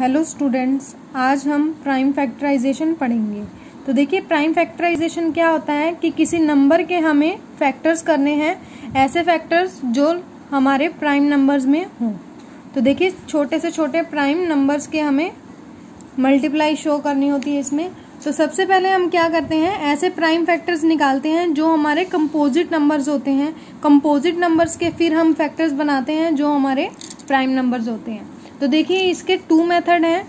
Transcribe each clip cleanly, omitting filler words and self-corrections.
Hello students, आज हम prime factorisation पढ़ेंगे। तो देखिए, प्राइम फैक्टराइजेशन क्या होता है कि किसी नंबर के हमें फैक्टर्स करने हैं, ऐसे फैक्टर्स जो हमारे प्राइम नंबर्स में हों। तो देखिए, छोटे से छोटे प्राइम नंबर्स के हमें मल्टीप्लाई शो करनी होती है इसमें। तो सबसे पहले हम क्या करते हैं, ऐसे प्राइम फैक्टर्स निकालते हैं जो हमारे कंपोजिट नंबर्स होते हैं। कंपोजिट नंबर्स के फिर हम फैक्टर्स बनाते हैं जो हमारे प्राइम नंबर्स होते हैं। तो देखिए, इसके 2 मेथड हैं।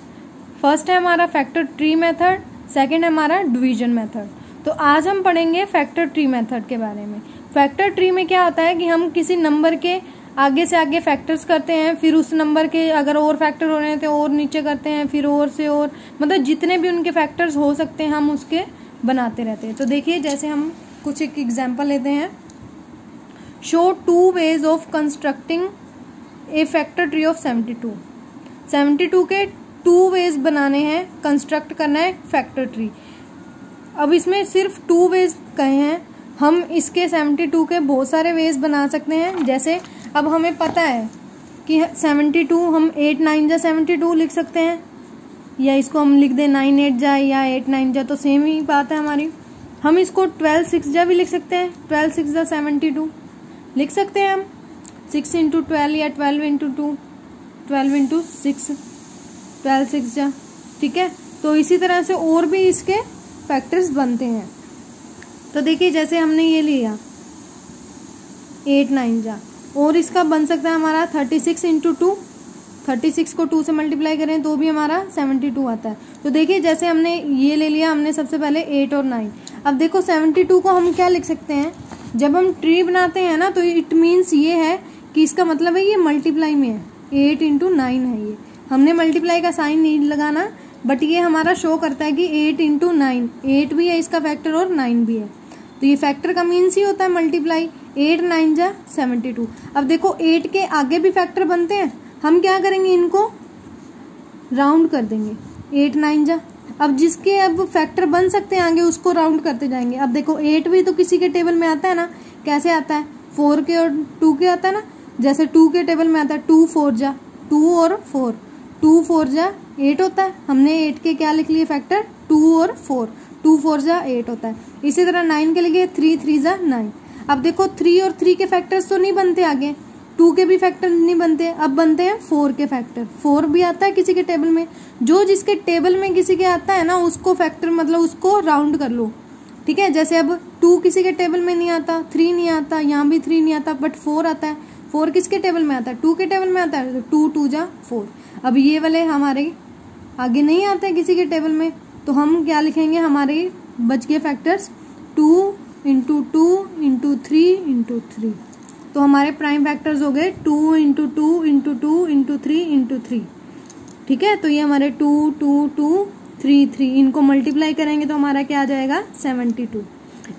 फर्स्ट है हमारा फैक्टर ट्री मेथड, सेकंड है हमारा डिवीजन मेथड। तो आज हम पढ़ेंगे फैक्टर ट्री मेथड के बारे में। फैक्टर ट्री में क्या होता है कि हम किसी नंबर के आगे से आगे फैक्टर्स करते हैं, फिर उस नंबर के अगर और फैक्टर हो रहे हैं तो और नीचे करते हैं, फिर और से और, मतलब जितने भी उनके फैक्टर्स हो सकते हैं हम उसके बनाते रहते हैं। तो देखिए, जैसे हम कुछ एक एग्जाम्पल लेते हैं। Show 2 ways of constructing A factor tree of 72 के 2 वेज बनाने हैं, कंस्ट्रक्ट करना है फैक्टर ट्री। अब इसमें सिर्फ 2 वेज कहे हैं, हम इसके 72 के बहुत सारे वेज बना सकते हैं। जैसे अब हमें पता है कि 72 हम 8 9 जा 72 लिख सकते हैं, या इसको हम लिख दें 9 8 जा या 8 9 जा, तो सेम ही बात है हमारी। हम इसको 12 6 जा भी लिख सकते हैं, 12 6 जा 72 लिख सकते हैं हम। 6 इंटू 12 या 12 इंटू 2, 12 इंटू 6, 12 6 जा, ठीक है। तो इसी तरह से और भी इसके फैक्टर्स बनते हैं। तो देखिए, जैसे हमने ये लिया 8 9 जा, और इसका बन सकता है हमारा 36 इंटू 2, 36 को 2 से मल्टीप्लाई करें तो भी हमारा 72 आता है। तो देखिए, जैसे हमने ये ले लिया, हमने सबसे पहले 8 और 9। अब देखो 72 को हम क्या लिख सकते हैं, जब हम ट्री बनाते हैं ना, तो इट मीन्स ये है कि इसका मतलब है ये मल्टीप्लाई में है, 8 इंटू 9 है। ये हमने मल्टीप्लाई का साइन नहीं लगाना, बट ये हमारा शो करता है कि 8 इंटू 9, 8 भी है इसका फैक्टर और 9 भी है। तो ये फैक्टर का मीन्स ही होता है मल्टीप्लाई। 8 9 जा 72। अब देखो 8 के आगे भी फैक्टर बनते हैं, हम क्या करेंगे, इनको राउंड कर देंगे, 8 9 जा। अब जिसके अब फैक्टर बन सकते हैं आगे, उसको राउंड करते जाएंगे। अब देखो 8 भी तो किसी के टेबल में आता है ना, कैसे आता है, 4 के और 2 के आता है ना। जैसे 2 के टेबल में आता है 2 4 जा, 2 और 4, 2 4 जा 8 होता है। हमने 8 के क्या लिख लिए फैक्टर, 2 और 4, 2 4 जा 8 होता है। इसी तरह 9 के लिए 3 3 जा 9। अब देखो 3 और 3 के फैक्टर्स तो नहीं बनते आगे, 2 के भी फैक्टर नहीं बनते, अब बनते हैं 4 के फैक्टर। 4 भी आता है किसी के टेबल में, जो जिसके टेबल में किसी के आता है ना, उसको फैक्टर मतलब उसको राउंड कर लो, ठीक है। जैसे अब 2 किसी के टेबल में नहीं आता, 3 नहीं आता, यहाँ भी 3 नहीं आता, बट 4 आता है। 4 किसके टेबल में आता है, 2 के टेबल में आता है, तो 2 2 जा 4। अब ये वाले हमारे आगे नहीं आते किसी के टेबल में, तो हम क्या लिखेंगे, हमारे बच गए फैक्टर्स 2 इंटू 2 इंटू 3 इंटू 3। तो हमारे प्राइम फैक्टर्स हो गए 2 इंटू 2 इंटू 2 इंटू 3 इंटू 3, ठीक है। तो ये हमारे 2 2 2 3 3, इनको मल्टीप्लाई करेंगे तो हमारा क्या आ जाएगा, 72।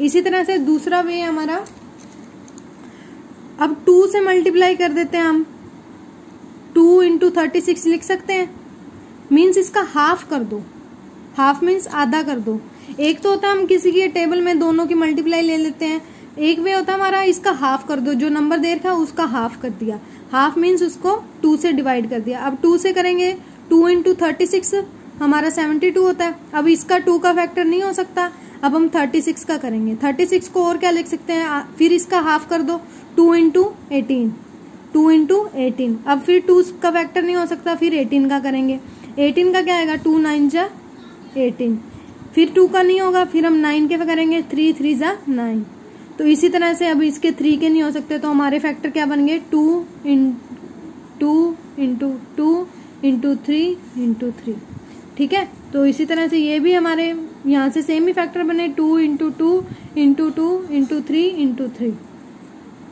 इसी तरह से दूसरा वे हमारा, अब 2 से मल्टीप्लाई कर देते हैं हम, 2 इंटू 36 लिख सकते हैं, मीन्स इसका हाफ कर दो। हाफ मीन्स आधा कर दो। एक तो होता है हम किसी के टेबल में दोनों की मल्टीप्लाई ले लेते हैं, एक वे होता है हमारा इसका हाफ कर दो, जो नंबर दे रखा है उसका हाफ कर दिया। हाफ मीन्स उसको 2 से डिवाइड कर दिया। अब 2 से करेंगे, 2 इंटू 36 हमारा 72 होता है। अब इसका 2 का फैक्टर नहीं हो सकता, अब हम 36 का करेंगे। 36 को और क्या लिख सकते हैं, फिर इसका हाफ कर दो, 2 इंटू 18, 2 इंटू 18। अब फिर 2 का फैक्टर नहीं हो सकता, फिर 18 का करेंगे। 18 का क्या आएगा, 2 9 जा 18। फिर 2 का नहीं होगा, फिर हम 9 के करेंगे, 3 3 जा 9। तो इसी तरह से अब इसके 3 के नहीं हो सकते, तो हमारे फैक्टर क्या बन गए, 2 इंटू 2 इंटू 3 इंटू 3, ठीक है। तो इसी तरह से ये भी हमारे यहाँ से सेम ही फैक्टर बने, 2 into 2 into 2 into 3 into 3।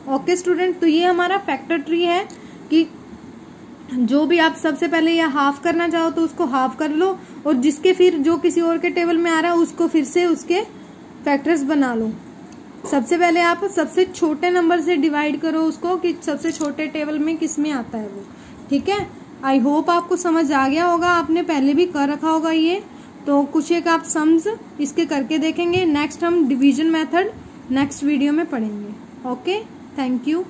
Okay student, तो ये हमारा फैक्टर ट्री है कि जो भी आप सबसे पहले या हाफ करना चाहो तो उसको हाफ कर लो, और जिसके फिर जो किसी और के टेबल में आ रहा है उसको फिर से उसके फैक्टर्स बना लो। सबसे पहले आप सबसे छोटे नंबर से डिवाइड करो उसको, कि सबसे छोटे टेबल में किस में आता है वो, ठीक है। आई होप आपको समझ आ गया होगा, आपने पहले भी कर रखा होगा ये। तो कुछ एक आप सम्स इसके करके देखेंगे। नेक्स्ट हम डिवीजन मेथड नेक्स्ट वीडियो में पढ़ेंगे। Okay, thank you.